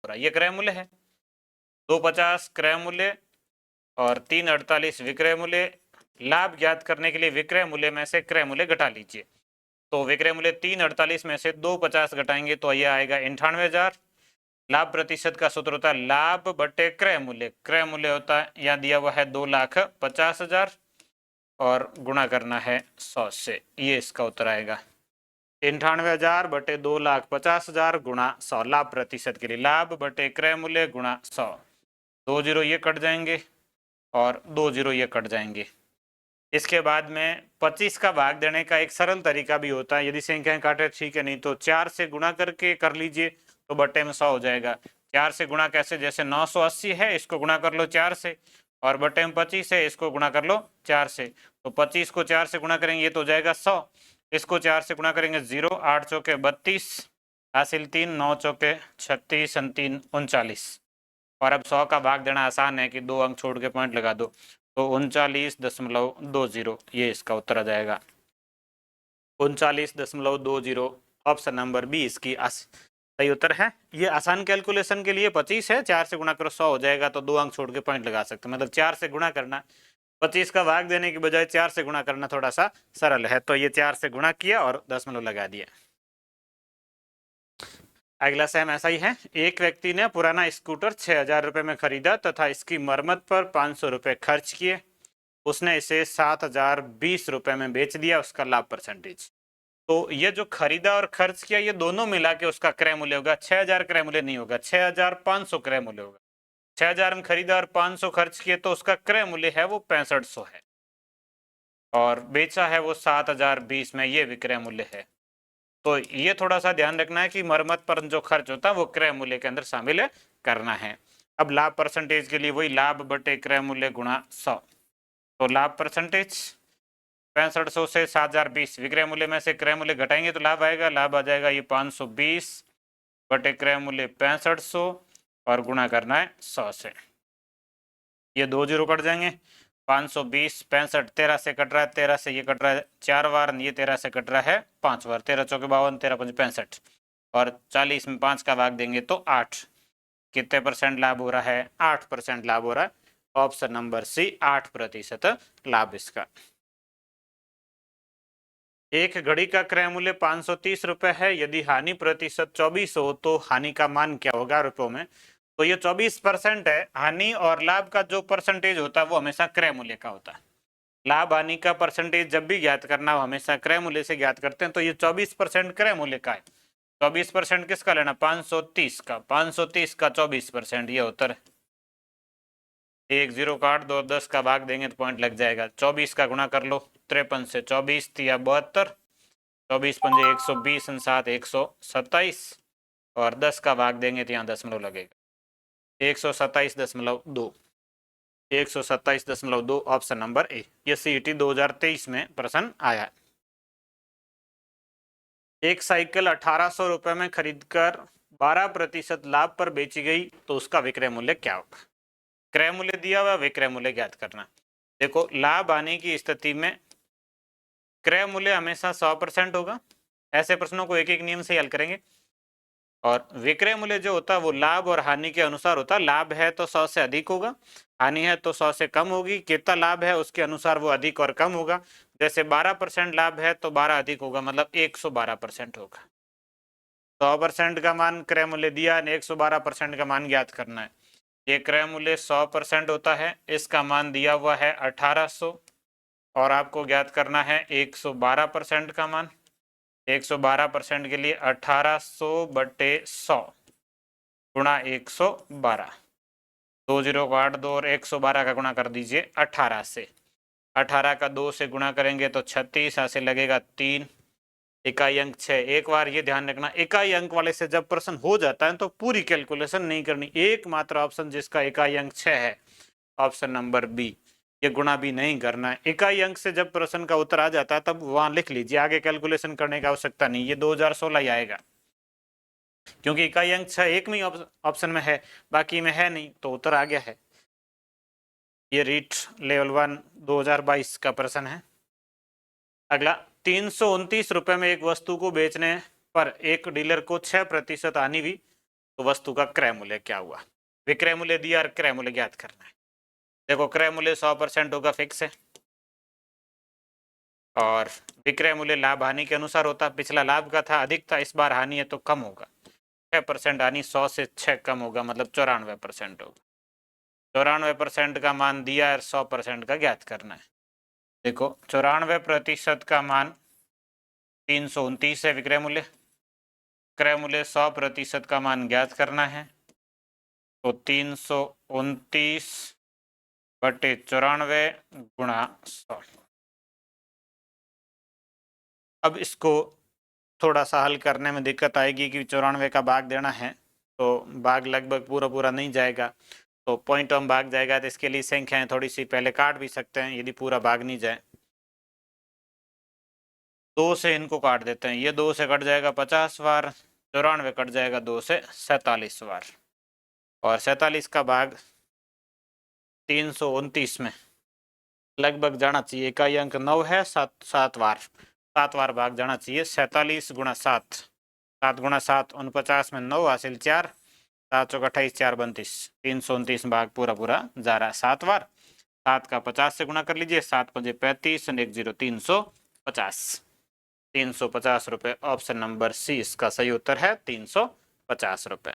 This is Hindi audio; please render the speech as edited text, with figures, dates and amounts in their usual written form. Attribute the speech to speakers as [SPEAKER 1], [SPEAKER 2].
[SPEAKER 1] हो रहा है। ये क्रय मूल्य है, 250 क्रय मूल्य और 348 विक्रय मूल्य। लाभ ज्ञात करने के लिए विक्रय मूल्य में से क्रय मूल्य घटा लीजिए। तो विक्रय मूल्य 348 में से 250 घटाएंगे तो यह आएगा 98,000। लाभ प्रतिशत का सूत्र होता है लाभ बटे क्रय मूल्य। क्रय मूल्य होता है यहाँ दिया हुआ है 2,50,000 और गुणा करना है 100 से। ये इसका उत्तर आएगा 98,000 बटे 2,50,000 गुणा 100। लाभ प्रतिशत के लिए लाभ बटे क्रय मूल्य गुणा 100। 2 जीरो ये कट जाएंगे और 2 जीरो ये कट जाएंगे। इसके बाद में 25 का भाग देने का एक सरल तरीका भी होता है। यदि संख्याएं काटे ठीक है, नहीं तो 4 से गुणा करके कर लीजिए तो बट्टे में 100 हो जाएगा। 4 से गुणा कैसे, जैसे 980 है इसको गुणा कर लो 4 से और बट्टे में 25 है इसको गुणा कर लो 4 से। तो 25 को 4 से गुणा करेंगे ये तो हो जाएगा 100। इसको 4 से गुणा करेंगे 0, 8 चौके 32 हासिल 3, 9 चौके 36 3 39। और अब 100 का भाग देना आसान है कि 2 अंक छोड़ के पॉइंट लगा दो तो 39.20 ये इसका उत्तर आ जाएगा 39.20। ऑप्शन नंबर बी इसकी सही उत्तर है। ये आसान कैलकुलेशन के लिए 25 है, 4 से गुणा करो 100 हो जाएगा तो 2 अंक छोड़ के पॉइंट लगा सकते हैं। मतलब 4 से गुणा करना, 25 का भाग देने की बजाय 4 से गुणा करना थोड़ा सा सरल है। तो ये 4 से गुणा किया और दशमलव लगा दिया। अगला सेम ऐसा ही है। एक व्यक्ति ने पुराना स्कूटर 6,000 रुपये में खरीदा तथा इसकी मरम्मत पर 500 रुपये खर्च किए। उसने इसे 7,020 रुपये में बेच दिया। उसका लाभ परसेंटेज। तो ये जो खरीदा और खर्च किया ये दोनों मिला के उसका क्रय मूल्य होगा। 6,000 क्रय मूल्य नहीं होगा, 6,500 क्रय मूल्य होगा। 6,000 में खरीदा और 500 खर्च किए तो उसका क्रय मूल्य है वो 6500 है और बेचा है वो 7,020 में, ये विक्रय मूल्य है। तो ये थोड़ा सा ध्यान रखना है कि मरम्मत पर जो खर्च होता है वो क्रय मूल्य के अंदर शामिल करना है। अब लाभ परसेंटेज के लिए वही लाभ बटे क्रय मूल्य गुणा 100। तो लाभ परसेंटेज 6500 से 7,020 विक्रय मूल्य में से क्रय मूल्य घटाएंगे तो लाभ आएगा। लाभ आ जाएगा ये 520 बटे क्रय मूल्य 6500 और गुणा करना है 100 से। ये 2 जीरो कट जाएंगे। 520 65 13 से कट रहा है, 13 से ये कट रहा है 4 बार, ये 13 से कट रहा है 5 बार। 13 चौके 52, 13 पंच 65 और 40 में 5 का भाग देंगे तो 8। कितने परसेंट लाभ हो रहा है? 8% लाभ हो रहा है। ऑप्शन नंबर सी 8% लाभ इसका। एक घड़ी का क्रय मूल्य 530 रुपए है। यदि हानि प्रतिशत 24 हो तो हानि का मान क्या होगा रुपयों में? तो ये 24% है। हानि और लाभ का जो परसेंटेज होता है वो हमेशा क्रय मूल्य का होता है। लाभ हानि का परसेंटेज जब भी ज्ञात करना हो हमेशा क्रय मूल्य से ज्ञात करते हैं। तो ये 24% क्रय मूल्य का है। 24% किसका लेना? 530 का। 530 का 24% ये उत्तर है। 1 जीरो काट दो, 10 का भाग देंगे तो पॉइंट लग जाएगा। 24 का गुणा कर लो 53 से, 24 या 72, 24 पंजे 120 7 127 और 10 का भाग देंगे तो यहाँ दशमलव लगेगा। 127.2 127.2 ऑप्शन नंबर ए। ये सीईटी 2023 में प्रश्न आया। एक साइकिल 1800 रुपए में खरीदकर 12% लाभ पर बेची गई तो उसका विक्रय मूल्य क्या होगा? क्रय मूल्य दिया हुआ, विक्रय मूल्य ज्ञात करना। देखो लाभ आने की स्थिति में क्रय मूल्य हमेशा 100% होगा। ऐसे प्रश्नों को एक एक नियम से हल करेंगे। और विक्रय मूल्य जो होता है वो लाभ और हानि के अनुसार होता है। लाभ है तो 100 से अधिक होगा, हानि है तो 100 से कम होगी। कितना लाभ है उसके अनुसार वो अधिक और कम होगा। जैसे 12% लाभ है तो 12 अधिक होगा, मतलब 112% होगा। 100% का मान क्रय मूल्य दिया, 112% का मान ज्ञात करना है। ये क्रय मूल्य 100% होता है, इसका मान दिया हुआ है 1800 और आपको ज्ञात करना है 112% का मान। 112% के लिए 1800 बटे 100 गुणा 112। 2 जीरो को 8 2 और 112 का गुणा कर दीजिए 18 से। 18 का 2 से गुणा करेंगे तो 36, ऐसे लगेगा 3। इकाई अंक 6। एक बार ये ध्यान रखना, इकाई अंक वाले से जब प्रश्न हो जाता है तो पूरी कैलकुलेशन नहीं करनी। एकमात्र ऑप्शन जिसका इकाई अंक 6 है ऑप्शन नंबर बी। ये गुणा भी नहीं करना है। इकाई अंक से जब प्रश्न का उत्तर आ जाता है तब वहां लिख लीजिए, आगे कैलकुलेशन करने की आवश्यकता नहीं। ये 2016 ही आएगा क्योंकि इकाई अंक 6 एक में ऑप्शन में है, बाकी में है नहीं, तो उत्तर आ गया है। ये रीट लेवल 1 2022 का प्रश्न है। अगला 329 रुपए में एक वस्तु को बेचने पर एक डीलर को 6% हानि हुई तो वस्तु का क्रय मूल्य क्या हुआ। विक्रय मूल्य दिया और क्रय मूल्य ज्ञात करना है। देखो क्रय मूल्य 100% होगा, फिक्स है, और विक्रय मूल्य लाभ हानि के अनुसार होता। पिछला लाभ का था, अधिक था, इस बार हानि है तो कम होगा। 6% हानि 100 से 6 कम होगा, मतलब 94% होगा। 94% का मान दिया और 100% का ज्ञात करना है। देखो 94% का मान 329 है विक्रय मूल्य। क्रय मूल्य 100% का मान ज्ञात करना है, तो 329 बटे 94 गुणा 100। अब इसको थोड़ा सा हल करने में दिक्कत आएगी कि 94 का भाग देना है, तो भाग लगभग पूरा पूरा नहीं जाएगा, तो पॉइंट हम भाग जाएगा, तो इसके लिए संख्याएं थोड़ी सी पहले काट भी सकते हैं यदि पूरा भाग नहीं जाए। 2 से इनको काट देते हैं, ये 2 से कट जाएगा 50 बार, 94 कट जाएगा 2 से 47 बार, और 47 का भाग 329 में लगभग जाना चाहिए। इकाई अंक 9 है, 7 बार भाग जाना चाहिए। 47 गुणा 7, 7 गुणा 7 49 में 9 हासिल 4, 7 चौक 28, 4 32, 329 भाग पूरा पूरा जा रहा है 7 बार। 7 का 50 से गुणा कर लीजिए, 7 5 35 और 1 0 350। 350 रुपये। ऑप्शन नंबर सी इसका सही उत्तर है, 350 रुपये।